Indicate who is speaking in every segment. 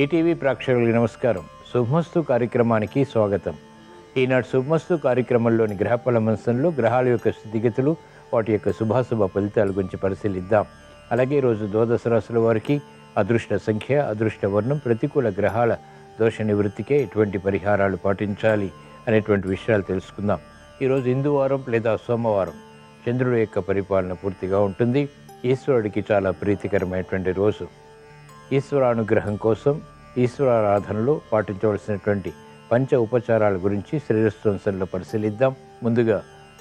Speaker 1: ETV ప్రేక్షకులకు నమస్కారం. శుభమస్తు కార్యక్రమానికి స్వాగతం. ఈనాడు శుభమస్తు కార్యక్రమంలోని గ్రహఫల మంచంలో గ్రహాల యొక్క స్థితిగతులు, వాటి యొక్క శుభాశుభ ఫలితాల గురించి పరిశీలిద్దాం. అలాగే ఈరోజు ద్వాదశ రాశుల వారికి అదృష్ట సంఖ్య, అదృష్ట వర్ణం, ప్రతికూల గ్రహాల దోష నివృత్తికే ఎటువంటి పరిహారాలు పాటించాలి అనేటువంటి విషయాలు తెలుసుకుందాం. ఈరోజు హిందువారం లేదా సోమవారం, చంద్రుడి యొక్క పరిపాలన పూర్తిగా ఉంటుంది. ఈశ్వరుడికి చాలా ప్రీతికరమైనటువంటి రోజు. ఈశ్వరానుగ్రహం కోసం ఈశ్వరారాధనలో పాటించవలసినటువంటి పంచ ఉపచారాల గురించి శ్రీరస్వంశంలో పరిశీలిద్దాం. ముందుగా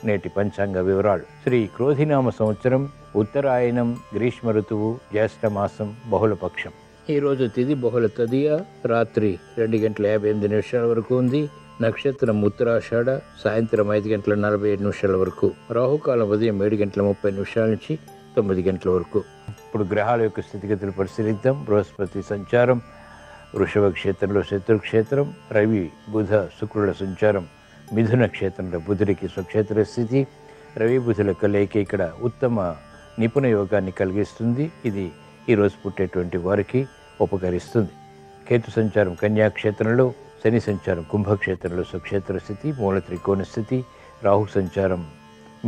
Speaker 1: నేటి పంచాంగ వివరాలు. శ్రీ క్రోధినామ సంవత్సరం, ఉత్తరాయణం, గ్రీష్మ ఋతువు, జ్యేష్ఠమాసం, బహుళపక్షం. ఈరోజు తిథి బహుళ తదియ, రాత్రి 2:58 వరకు ఉంది. నక్షత్రం ఉత్తరాషాఢ, సాయంత్రం 5:47 వరకు. రాహుకాలం ఉదయం 7:30 నుంచి 9 గంటల వరకు. ఇప్పుడు గ్రహాల యొక్క స్థితిగతులు పరిశీలిద్దాం. బృహస్పతి సంచారం వృషభ క్షేత్రంలో శత్రుక్షేత్రం, రవి బుధ శుక్రుల సంచారం మిథున క్షేత్రంలో బుధుడికి స్వక్షేత్ర స్థితి. రవి బుధుల కలయిక ఇక్కడ ఉత్తమ నిపుణ యోగాన్ని కలిగిస్తుంది. ఇది ఈరోజు పుట్టేటువంటి వారికి ఉపకరిస్తుంది. కేతు సంచారం కన్యాక్షేత్రంలో, శని సంచారం కుంభక్షేత్రంలో స్వక్షేత్ర స్థితి, మూల త్రికోణ స్థితి. రాహు సంచారం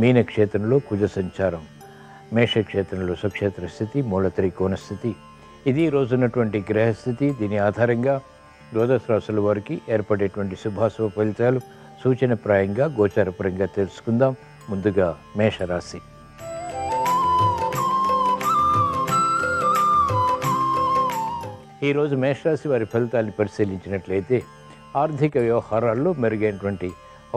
Speaker 1: మీనక్షేత్రంలో, కుజ సంచారం మేషక్షేత్రంలో స్వక్షేత్ర స్థితి, మూల త్రికోణ స్థితి. ఇది రోజున్నటువంటి గ్రహస్థితి. దీని ఆధారంగా ద్వాదశ రాశుల వారికి ఏర్పడేటువంటి శుభాశుభ ఫలితాలు సూచనప్రాయంగా గోచారపరంగా తెలుసుకుందాం. ముందుగా మేషరాశి. ఈరోజు మేషరాశి వారి ఫలితాన్ని పరిశీలించినట్లయితే ఆర్థిక వ్యవహారాల్లో మెరుగైనటువంటి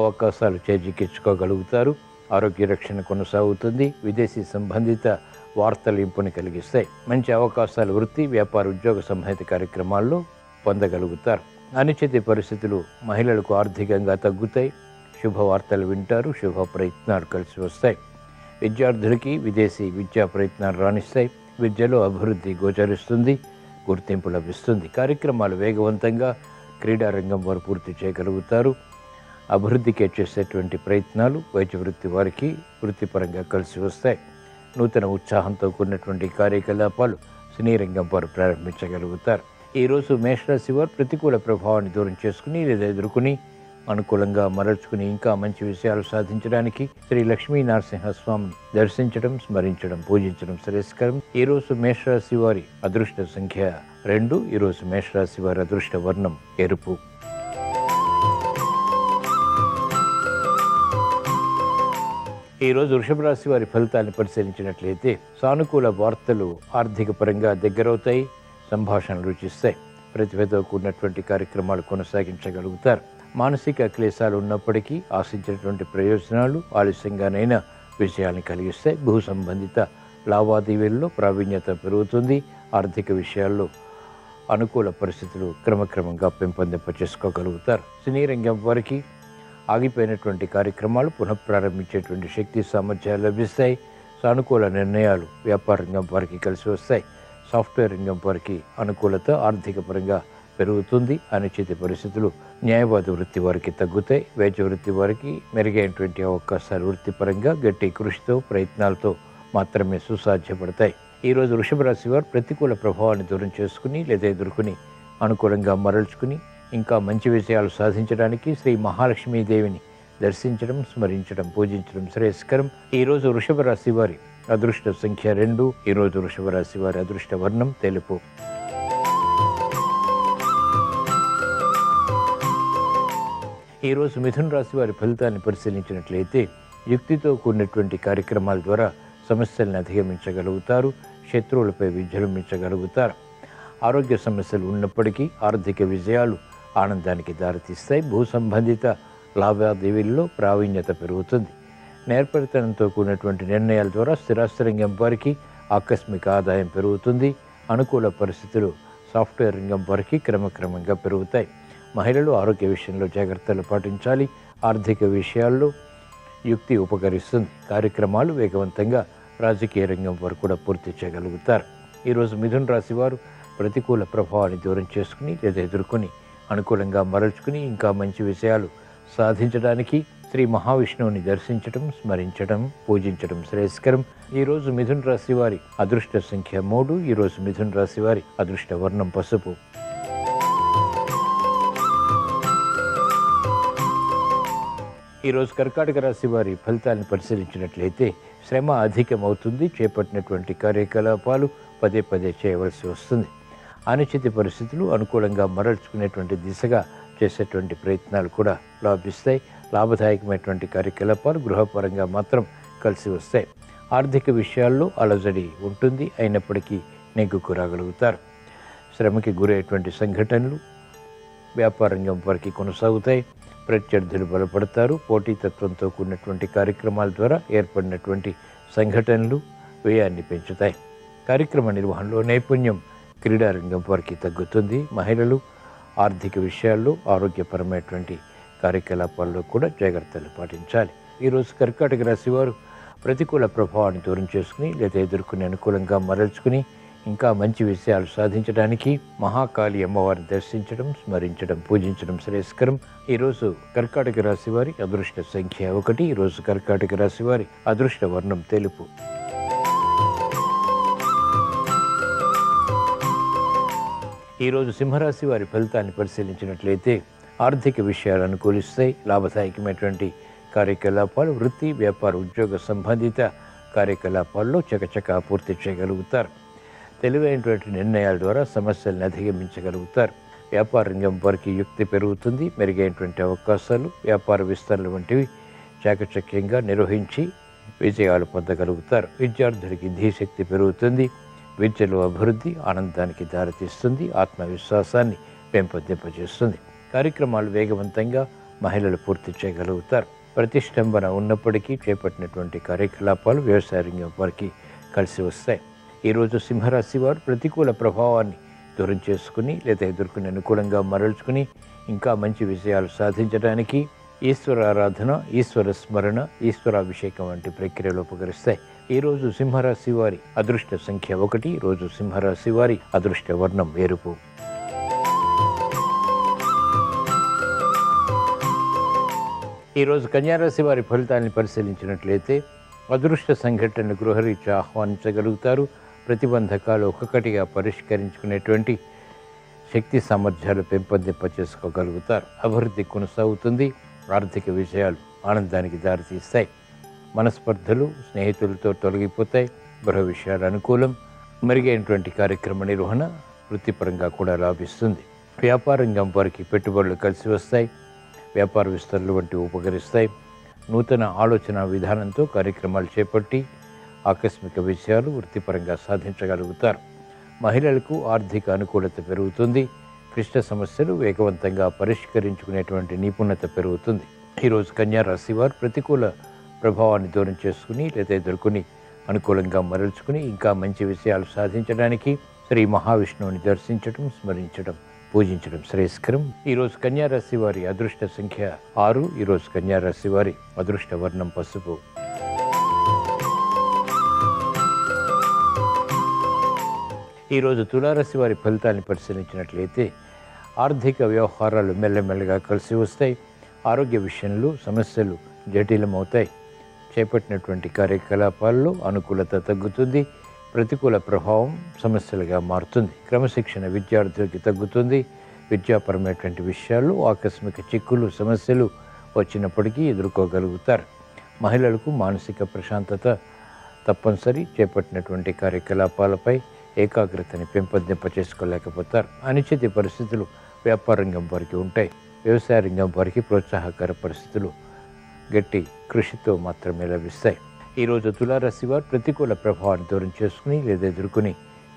Speaker 1: అవకాశాలు చేజిక్కించుకోగలుగుతారు. ఆరోగ్య రక్షణ కొనసాగుతుంది. విదేశీ సంబంధిత వార్తలు ఇంపుని కలిగిస్తాయి. మంచి అవకాశాలు వృత్తి, వ్యాపార, ఉద్యోగ సంబంధిత కార్యక్రమాల్లో పొందగలుగుతారు. అనిశ్చిత పరిస్థితులు మహిళలకు ఆర్థికంగా తగ్గుతాయి. శుభవార్తలు వింటారు. శుభ ప్రయత్నాలు కలిసి వస్తాయి. విద్యార్థులకి విదేశీ విద్యా ప్రయత్నాలు రాణిస్తాయి. విద్యలో అభివృద్ధి గోచరిస్తుంది. గుర్తింపు లభిస్తుంది. కార్యక్రమాలు వేగవంతంగా క్రీడారంగం వారు పూర్తి చేయగలుగుతారు. అభివృద్ధికి చేసేటువంటి ప్రయత్నాలు వైద్య వృత్తి వారికి వృత్తిపరంగా కలిసి వస్తాయి. నూతన ఉత్సాహంతో కూడినటువంటి కార్యకలాపాలు సినీ రంగం వారు ప్రారంభించగలుగుతారు. ఈరోజు మేషరాశి వారు ప్రతికూల ప్రభావాన్ని దూరం చేసుకుని లేదా ఎదుర్కొని అనుకూలంగా మరల్చుకుని ఇంకా మంచి విషయాలు సాధించడానికి శ్రీ లక్ష్మీ నరసింహస్వామిని దర్శించడం, స్మరించడం, పూజించడం శ్రేయస్కరం. ఈరోజు మేషరాశి వారి అదృష్ట సంఖ్య 2. ఈరోజు మేషరాశి వారి అదృష్ట వర్ణం ఎరుపు. ఈరోజు వృషభ రాశి వారి ఫలితాన్ని పరిశీలించినట్లయితే సానుకూల వార్తలు ఆర్థిక పరంగా దగ్గరవుతాయి. సంభాషణలు రుచిస్తాయి. ప్రతిభతో కూడినటువంటి కార్యక్రమాలు కొనసాగించగలుగుతారు. మానసిక క్లేశాలు ఉన్నప్పటికీ ఆశించినటువంటి ప్రయోజనాలు ఆలస్యంగానైనా విజయాన్ని కలిగిస్తాయి. భూ సంబంధిత లావాదేవీల్లో ప్రావీణ్యత పెరుగుతుంది. ఆర్థిక విషయాల్లో అనుకూల పరిస్థితులు క్రమక్రమంగా పెంపొందింప చేసుకోగలుగుతారు. సినీ రంగం వారికి ఆగిపోయినటువంటి కార్యక్రమాలు పునఃప్రారంభించేటువంటి శక్తి సామర్థ్యాలు లభిస్తాయి. సానుకూల నిర్ణయాలు వ్యాపార రంగం వారికి కలిసి వస్తాయి. సాఫ్ట్వేర్ రంగం వారికి అనుకూలత ఆర్థిక పరంగా పెరుగుతుంది. అనిశ్చిత పరిస్థితులు న్యాయవాద వృత్తి వారికి తగ్గుతాయి. వైద్య వృత్తి వారికి మెరుగైనటువంటి అవకాశాలు వృత్తిపరంగా గట్టి కృషితో, ప్రయత్నాలతో మాత్రమే సుసాధ్యపడతాయి. ఈరోజు వృషభ రాశి వారు ప్రతికూల ప్రభావాన్ని దూరం చేసుకుని లేదా ఎదుర్కొని అనుకూలంగా మరల్చుకుని ఇంకా మంచి విషయాలు సాధించడానికి శ్రీ మహాలక్ష్మీదేవిని దర్శించడం, స్మరించడం, పూజించడం శ్రేయస్కరం. ఈరోజు వృషభ రాశి వారి అదృష్ట సంఖ్య 2. ఈరోజు వృషభ రాశి వారి అదృష్ట వర్ణం తెలుపు. ఈరోజు మిథున రాశి వారి ఫలితాన్ని పరిశీలించినట్లయితే యుక్తితో కూడినటువంటి కార్యక్రమాల ద్వారా సమస్యలను అధిగమించగలుగుతారు. శత్రువులపై విజృంభించగలుగుతారు. ఆరోగ్య సమస్యలు ఉన్నప్పటికీ ఆర్థిక విజయాలు ఆనందానికి దారితీస్తాయి. భూ సంబంధిత లావాదేవీల్లో ప్రావీణ్యత పెరుగుతుంది. నేర్పరితనంతో కూడినటువంటి నిర్ణయాల ద్వారా స్థిరాస్తి రంగం వారికి ఆకస్మిక ఆదాయం పెరుగుతుంది. అనుకూల పరిస్థితులు సాఫ్ట్వేర్ రంగం వారికి క్రమక్రమంగా పెరుగుతాయి. మహిళలు ఆరోగ్య విషయంలో జాగ్రత్తలు పాటించాలి. ఆర్థిక విషయాల్లో యుక్తి ఉపకరిస్తుంది. కార్యక్రమాలు వేగవంతంగా రాజకీయ రంగం వారు కూడా పూర్తి చేయగలుగుతారు. ఈరోజు మిథున రాశి వారు ప్రతికూల ప్రభావాన్ని దూరం చేసుకుని లేదా ఎదుర్కొని అనుకూలంగా మరల్చుకుని ఇంకా మంచి విషయాలు సాధించడానికి శ్రీ మహావిష్ణువుని దర్శించడం, స్మరించడం, పూజించడం శ్రేయస్కరం. ఈరోజు మిథున రాశి వారి అదృష్ట సంఖ్య 3. ఈరోజు మిథున రాశి వారి అదృష్ట వర్ణం పసుపు. ఈరోజు కర్కాటక రాశి వారి ఫలితాలను పరిశీలించినట్లయితే శ్రమ అధికమవుతుంది. చేపట్టినటువంటి కార్యకలాపాలు పదే పదే చేయవలసి వస్తుంది. అనిశ్చిత పరిస్థితులు అనుకూలంగా మరల్చుకునేటువంటి దిశగా చేసేటువంటి ప్రయత్నాలు కూడా లాభిస్తాయి. లాభదాయకమైనటువంటి కార్యకలాపాలు గృహపరంగా మాత్రం కలిసి వస్తాయి. ఆర్థిక విషయాల్లో అలజడి ఉంటుంది, అయినప్పటికీ నెగ్గుకు రాగలుగుతారు. శ్రమకి గురయ్యేటువంటి సంఘటనలు వ్యాపార రంగం వరకు కొనసాగుతాయి. ప్రత్యర్థులు బలపడతారు. పోటీతత్వంతో కూడినటువంటి కార్యక్రమాల ద్వారా ఏర్పడినటువంటి సంఘటనలు వ్యయాన్ని పెంచుతాయి. కార్యక్రమ నిర్వహణలో నైపుణ్యం క్రీడారంగం వారికి తగ్గుతుంది. మహిళలు ఆర్థిక విషయాల్లో ఆరోగ్యపరమైనటువంటి కార్యకలాపాల్లో కూడా జాగ్రత్తలు పాటించాలి. ఈరోజు కర్కాటక రాశి వారు ప్రతికూల ప్రభావాన్ని దూరం చేసుకుని లేదా ఎదుర్కొని అనుకూలంగా మరల్చుకుని ఇంకా మంచి విషయాలు సాధించడానికి మహాకాళి అమ్మవారిని దర్శించడం, స్మరించడం, పూజించడం శ్రేయస్కరం. ఈరోజు కర్కాటక రాశి వారి అదృష్ట సంఖ్య 1. ఈరోజు కర్కాటక రాశి వారి అదృష్ట వర్ణం తెలుపు. ఈరోజు సింహరాశి వారి ఫలితాన్ని పరిశీలించినట్లయితే ఆర్థిక విషయాలు అనుకూలిస్తాయి. లాభదాయకమైనటువంటి కార్యకలాపాలు, వృత్తి, వ్యాపార, ఉద్యోగ సంబంధిత కార్యకలాపాల్లో చకచకా పూర్తి చేయగలుగుతారు. తెలివైనటువంటి నిర్ణయాల ద్వారా సమస్యలను అధిగమించగలుగుతారు. వ్యాపార రంగం వారికి యుక్తి పెరుగుతుంది. మెరుగైనటువంటి అవకాశాలు, వ్యాపార విస్తరణ వంటివి చాకచక్యంగా నిర్వహించి విజయాలు పొందగలుగుతారు. విద్యార్థులకి ధీశక్తి పెరుగుతుంది. విద్యలో అభివృద్ధి ఆనందానికి దారితీస్తుంది. ఆత్మవిశ్వాసాన్ని పెంపొందింపజేస్తుంది. కార్యక్రమాలు వేగవంతంగా మహిళలు పూర్తి చేయగలుగుతారు. ప్రతిష్టంభన ఉన్నప్పటికీ చేపట్టినటువంటి కార్యకలాపాలు వ్యవసాయ రంగం వారికి కలిసి వస్తాయి. ఈరోజు సింహరాశి వారు ప్రతికూల ప్రభావాన్ని దూరం చేసుకుని లేదా ఎదుర్కొని అనుకూలంగా మరల్చుకుని ఇంకా మంచి విజయాలు సాధించడానికి ఈశ్వర ఆరాధన, ఈశ్వర స్మరణ, ఈశ్వరాభిషేకం వంటి ప్రక్రియలు ఉపకరిస్తాయి. ఈరోజు సింహరాశి వారి అదృష్ట సంఖ్య 1. ఈరోజు సింహరాశి వారి అదృష్ట వర్ణం ఎరుపు. ఈరోజు కన్యారాశి వారి ఫలితాన్ని పరిశీలించినట్లయితే అదృష్ట సంఘటనలు గృహరీత్యా ఆహ్వానించగలుగుతారు. ప్రతిబంధకాలు ఒక్కొక్కటిగా పరిష్కరించుకునేటువంటి శక్తి సామర్థ్యాలు పెంపొందింప చేసుకోగలుగుతారు. అభివృద్ధి కొనసాగుతుంది. ఆర్థిక విషయాలు ఆనందానికి దారితీస్తాయి. మనస్పర్ధలు స్నేహితులతో తొలగిపోతాయి. గృహ విషయాలు అనుకూలం. మెరుగైనటువంటి కార్యక్రమ నిర్వహణ వృత్తిపరంగా కూడా లాభిస్తుంది. వ్యాపార రంగం వారికి పెట్టుబడులు కలిసి వస్తాయి. వ్యాపార విస్తరణలు వంటివి ఉపకరిస్తాయి. నూతన ఆలోచన విధానంతో కార్యక్రమాలు చేపట్టి ఆకస్మిక విషయాలు వృత్తిపరంగా సాధించగలుగుతారు. మహిళలకు ఆర్థిక అనుకూలత పెరుగుతుంది. క్లిష్ట సమస్యలు వేగవంతంగా పరిష్కరించుకునేటువంటి నిపుణత పెరుగుతుంది. ఈరోజు కన్యా రాశి వారు ప్రతికూల ప్రభావాన్ని దూరం చేసుకుని లేదా ఎదుర్కొని అనుకూలంగా మరల్చుకుని ఇంకా మంచి విషయాలు సాధించడానికి శ్రీ మహావిష్ణువుని దర్శించడం, స్మరించడం, పూజించడం శ్రేయస్కరం. ఈరోజు కన్యా రాశి వారి అదృష్ట సంఖ్య 6. ఈరోజు కన్యా రాశి వారి అదృష్ట వర్ణం పసుపు. ఈరోజు తులారాశి వారి ఫలితాన్ని పరిశీలించినట్లయితే ఆర్థిక వ్యవహారాలు మెల్లమెల్లగా కలిసి వస్తాయి. ఆరోగ్య విషయంలో సమస్యలు జటిలమవుతాయి. చేపట్టినటువంటి కార్యకలాపాల్లో అనుకూలత తగ్గుతుంది. ప్రతికూల ప్రభావం సమస్యలుగా మారుతుంది. క్రమశిక్షణ విద్యార్థులకి తగ్గుతుంది. విద్యాపరమైనటువంటి విషయాల్లో ఆకస్మిక చిక్కులు, సమస్యలు వచ్చినప్పటికీ ఎదుర్కోగలుగుతారు. మహిళలకు మానసిక ప్రశాంతత తప్పనిసరి. చేపట్టినటువంటి కార్యకలాపాలపై ఏకాగ్రతని పెంపొందింప చేసుకోలేకపోతారు. అనిశ్చిత పరిస్థితులు వ్యాపార రంగం వారికి ఉంటాయి. వ్యవసాయ రంగం వారికి ప్రోత్సాహకర పరిస్థితులు గట్టి కృషితో మాత్రమే లభిస్తాయి. ఈరోజు తులారాశి వారు ప్రతికూల ప్రభావాన్ని దూరం చేసుకుని లేదా ఎదుర్కొని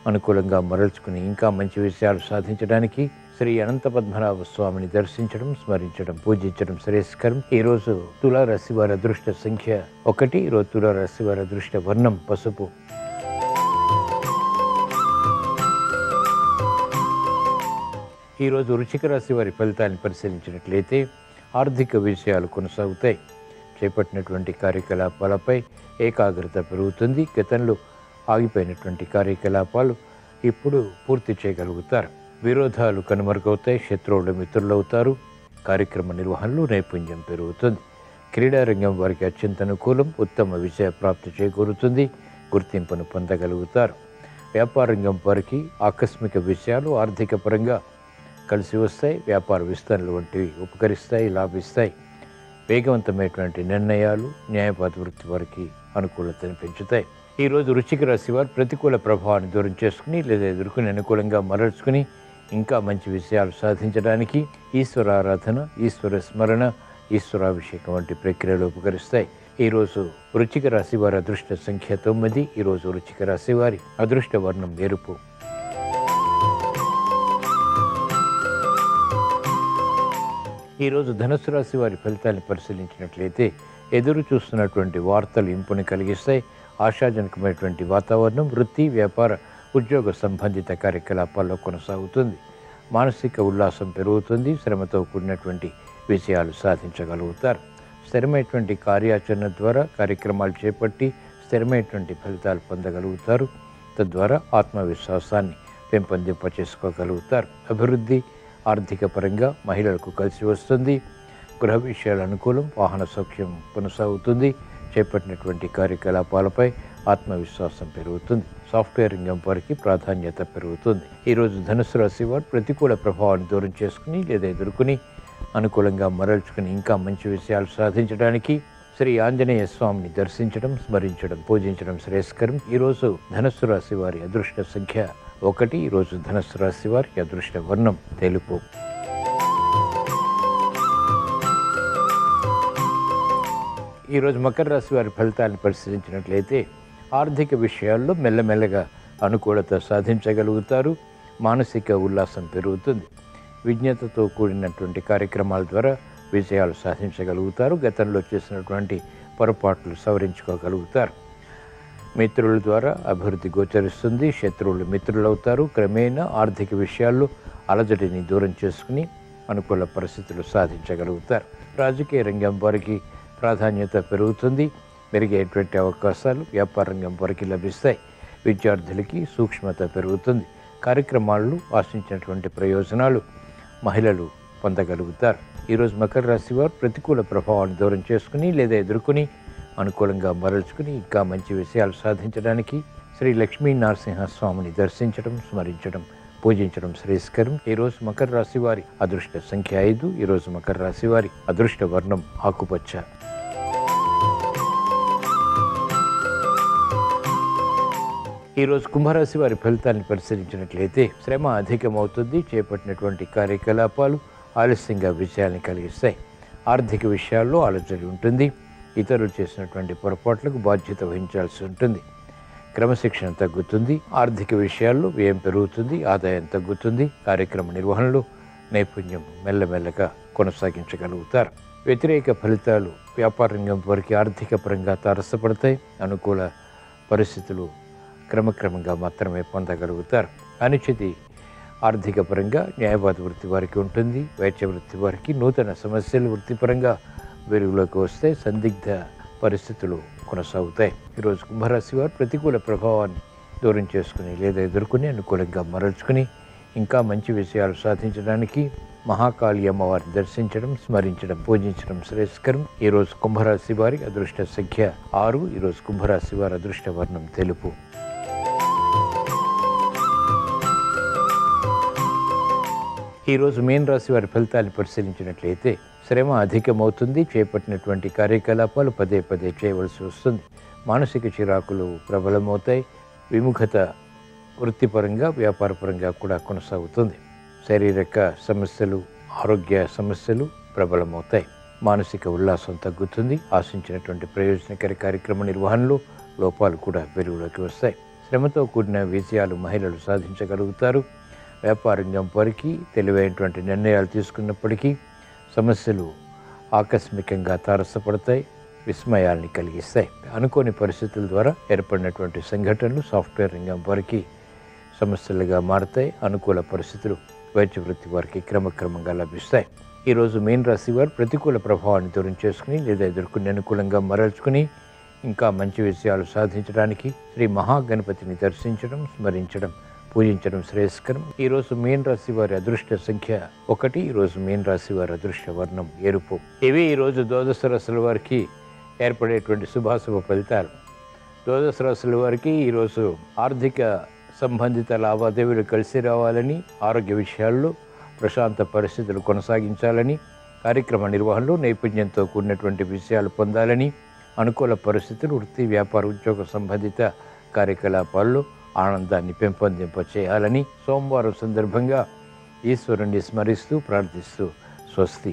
Speaker 1: అనుకూలంగా మరల్చుకుని ఇంకా మంచి విషయాలు సాధించడానికి శ్రీ అనంత పద్మనాభ స్వామిని దర్శించడం, స్మరించడం, పూజించడం శ్రేయస్కరం. ఈరోజు తులారాశి వారి అదృష్ట సంఖ్య 1. ఈరోజు తులారాశి వారి అదృష్ట వర్ణం పసుపు. ఈరోజు వృశ్చిక రాశి వారి ఫలితాన్ని పరిశీలించినట్లయితే ఆర్థిక విషయాలు కొనసాగుతాయి. చేపట్టినటువంటి కార్యకలాపాలపై ఏకాగ్రత పెరుగుతుంది. గతంలో ఆగిపోయినటువంటి కార్యకలాపాలు ఇప్పుడు పూర్తి చేయగలుగుతారు. విరోధాలు కనుమరుగవుతాయి. శత్రువులు మిత్రులవుతారు. కార్యక్రమ నిర్వహణలో నైపుణ్యం పెరుగుతుంది. క్రీడారంగం వారికి అత్యంత అనుకూలం. ఉత్తమ విజయ ప్రాప్తి చేకూరుతుంది. గుర్తింపును పొందగలుగుతారు. వ్యాపార రంగం వారికి ఆకస్మిక విషయాలు ఆర్థిక పరంగా కలిసి వస్తాయి. వ్యాపార విస్తరణలు వంటివి ఉపకరిస్తాయి, లాభిస్తాయి. వేగవంతమైనటువంటి నిర్ణయాలు న్యాయవాద వృత్తి వారికి అనుకూలతను పెంచుతాయి. ఈరోజు వృశ్చిక రాశి వారు ప్రతికూల ప్రభావాన్ని దూరం చేసుకుని లేదా ఎదుర్కొని అనుకూలంగా మరల్చుకుని ఇంకా మంచి విషయాలు సాధించడానికి ఈశ్వర ఆరాధన, ఈశ్వర స్మరణ, ఈశ్వరాభిషేకం వంటి ప్రక్రియలు ఉపకరిస్తాయి. ఈరోజు వృశ్చిక రాశి వారి అదృష్ట సంఖ్య 9. ఈరోజు వృశ్చిక రాశి వారి అదృష్ట వర్ణం ఎరుపు. ఈరోజు ధనుస్సు రాశి వారి ఫలితాన్ని పరిశీలించినట్లయితే ఎదురు చూస్తున్నటువంటి వార్తలు ఇంపుని కలిగిస్తాయి. ఆశాజనకమైనటువంటి వాతావరణం వృత్తి, వ్యాపార, ఉద్యోగ సంబంధిత కార్యకలాపాల్లో కొనసాగుతుంది. మానసిక ఉల్లాసం పెరుగుతుంది. శ్రమతో కూడినటువంటి విషయాలు సాధించగలుగుతారు. స్థిరమైనటువంటి కార్యాచరణ ద్వారా కార్యక్రమాలు చేపట్టి స్థిరమైనటువంటి ఫలితాలు పొందగలుగుతారు. తద్వారా ఆత్మవిశ్వాసాన్ని పెంపొందింపచేసుకోగలుగుతారు. అభివృద్ధి ఆర్థిక పరంగా మహిళలకు కలిసి వస్తుంది. గృహ విషయాల అనుకూలం, వాహన సౌఖ్యం కొనసాగుతుంది. చేపట్టినటువంటి కార్యకలాపాలపై ఆత్మవిశ్వాసం పెరుగుతుంది. సాఫ్ట్వేర్ రంగం వారికి ప్రాధాన్యత పెరుగుతుంది. ఈరోజు ధనుసు రాశి వారు ప్రతికూల ప్రభావాన్ని దూరం చేసుకుని లేదా ఎదుర్కొని అనుకూలంగా మరల్చుకుని ఇంకా మంచి విషయాలు సాధించడానికి శ్రీ ఆంజనేయ స్వామిని దర్శించడం, స్మరించడం, పూజించడం శ్రేయస్కరం. ఈరోజు ధనుస్సు రాశి వారి అదృష్ట సంఖ్య 1. ఈరోజు ధనుస్సు రాశి వారి అదృష్ట వర్ణం తెలుపు. ఈరోజు మకర రాశి వారి ఫలితాలను పరిశీలించినట్లయితే ఆర్థిక విషయాల్లో మెల్లమెల్లగా అనుకూలత సాధించగలుగుతారు. మానసిక ఉల్లాసం పెరుగుతుంది. విజ్ఞతతో కూడినటువంటి కార్యక్రమాల ద్వారా విజయాలు సాధించగలుగుతారు. గతంలో చేసినటువంటి పొరపాట్లు సవరించుకోగలుగుతారు. మిత్రుల ద్వారా అభివృద్ధి గోచరిస్తుంది. శత్రువులు మిత్రులవుతారు. క్రమేణా ఆర్థిక విషయాల్లో అలజడిని దూరం చేసుకుని అనుకూల పరిస్థితులు సాధించగలుగుతారు. రాజకీయ రంగం వారికి ప్రాధాన్యత పెరుగుతుంది. మెరుగైనటువంటి అవకాశాలు వ్యాపార రంగం వారికి లభిస్తాయి. విద్యార్థులకి సూక్ష్మత పెరుగుతుంది. కార్యక్రమాల్లో ఆశించినటువంటి ప్రయోజనాలు మహిళలు పొందగలుగుతారు. ఈరోజు మకర రాశి వారు ప్రతికూల ప్రభావాన్ని దూరం చేసుకుని లేదా ఎదుర్కొని అనుకూలంగా మరల్చుకుని ఇంకా మంచి విషయాలు సాధించడానికి శ్రీ లక్ష్మీ నరసింహస్వామిని దర్శించడం, స్మరించడం, పూజించడం శ్రేయస్కరం. ఈరోజు మకర రాశి వారి అదృష్ట సంఖ్య 5. ఈరోజు మకర రాశి వారి అదృష్ట వర్ణం ఆకుపచ్చ. ఈరోజు కుంభరాశి వారి ఫలితాన్ని పరిశీలించినట్లయితే శ్రమ అధికమవుతుంది. చేపట్టినటువంటి కార్యకలాపాలు ఆలస్యంగా విజయాన్ని కలిగిస్తాయి. ఆర్థిక విషయాల్లో ఆలోచన ఉంటుంది. ఇతరులు చేసినటువంటి పొరపాట్లకు బాధ్యత వహించాల్సి ఉంటుంది. క్రమశిక్షణ తగ్గుతుంది. ఆర్థిక విషయాల్లో వ్యయం పెరుగుతుంది. ఆదాయం తగ్గుతుంది. కార్యక్రమ నిర్వహణలో నైపుణ్యం మెల్లమెల్లగా కొనసాగించగలుగుతారు. వ్యతిరేక ఫలితాలు వ్యాపార రంగం వారికి ఆర్థిక పరంగా తారసపడతాయి. అనుకూల పరిస్థితులు క్రమక్రమంగా మాత్రమే పొందగలుగుతారు. అనుచితి ఆర్థిక పరంగా న్యాయవాద వృత్తి వారికి ఉంటుంది. వైద్య వృత్తి వారికి నూతన సమస్యలు వృత్తిపరంగా వెలుగులోకి వస్తే సందిగ్ధ పరిస్థితులు కొనసాగుతాయి. ఈరోజు కుంభరాశి వారు ప్రతికూల ప్రభావాన్ని దూరం చేసుకుని లేదా ఎదుర్కొని అనుకూలంగా మరల్చుకుని ఇంకా మంచి విషయాలు సాధించడానికి మహాకాళి అమ్మవారిని దర్శించడం, స్మరించడం, పూజించడం శ్రేయస్కరం. ఈరోజు కుంభరాశి వారి అదృష్ట సంఖ్య 6. ఈరోజు కుంభరాశి వారి అదృష్ట వర్ణం తెలుపు. ఈరోజు మీన రాశి వారి ఫలితాన్ని పరిశీలించినట్లయితే శ్రమ అధికమవుతుంది. చేపట్టినటువంటి కార్యకలాపాలు పదే పదే చేయవలసి వస్తుంది. మానసిక చిరాకులు ప్రబలమవుతాయి. విముఖత వృత్తిపరంగా వ్యాపారపరంగా కూడా కొనసాగుతుంది. శారీరక సమస్యలు, ఆరోగ్య సమస్యలు ప్రబలమవుతాయి. మానసిక ఉల్లాసం తగ్గుతుంది. ఆశించినటువంటి ప్రయోజనకర కార్యక్రమ నిర్వహణలో లోపాలు కూడా వెలుగులోకి వస్తాయి. శ్రమతో కూడిన విజయాలు మహిళలు సాధించగలుగుతారు. వ్యాపార రంగం వారికి తెలివైనటువంటి నిర్ణయాలు తీసుకున్నప్పటికీ సమస్యలు ఆకస్మికంగా తారసపడతాయి. విస్మయాల్ని కలిగిస్తాయి. అనుకోని పరిస్థితుల ద్వారా ఏర్పడినటువంటి సంఘటనలు సాఫ్ట్వేర్ రంగం వారికి సమస్యలుగా మారుతాయి. అనుకూల పరిస్థితులు వైద్య వృత్తి వారికి క్రమక్రమంగా లభిస్తాయి. ఈరోజు మీన రాశి వారు ప్రతికూల ప్రభావాన్ని దూరం చేసుకుని లేదా ఎదుర్కొని అనుకూలంగా మరల్చుకుని ఇంకా మంచి విషయాలు సాధించడానికి శ్రీ మహాగణపతిని దర్శించడం, స్మరించడం, పూజించడం శ్రేయస్కరం. ఈరోజు మీన రాశి వారి అదృష్ట సంఖ్య 1. ఈరోజు మీన రాశి వారి అదృష్ట వర్ణం ఎరుపు. ఇవి ఈరోజు ద్వాదశ రాశుల వారికి ఏర్పడేటువంటి శుభాశుభ ఫలితాలు. ద్వాదశ రాశుల వారికి ఈరోజు ఆర్థిక సంబంధిత లావాదేవీలు కలిసి రావాలని, ఆరోగ్య విషయాల్లో ప్రశాంత పరిస్థితులు కొనసాగించాలని, కార్యక్రమ నిర్వహణలో నైపుణ్యంతో కూడినటువంటి విషయాలు పొందాలని, అనుకూల పరిస్థితులు వృత్తి, వ్యాపార, ఉద్యోగ సంబంధిత కార్యకలాపాల్లో ఆనందాన్ని పెంపొందింపచేయాలని సోమవారం సందర్భంగా ఈశ్వరుణ్ణి స్మరిస్తూ ప్రార్థిస్తూ స్వస్తి.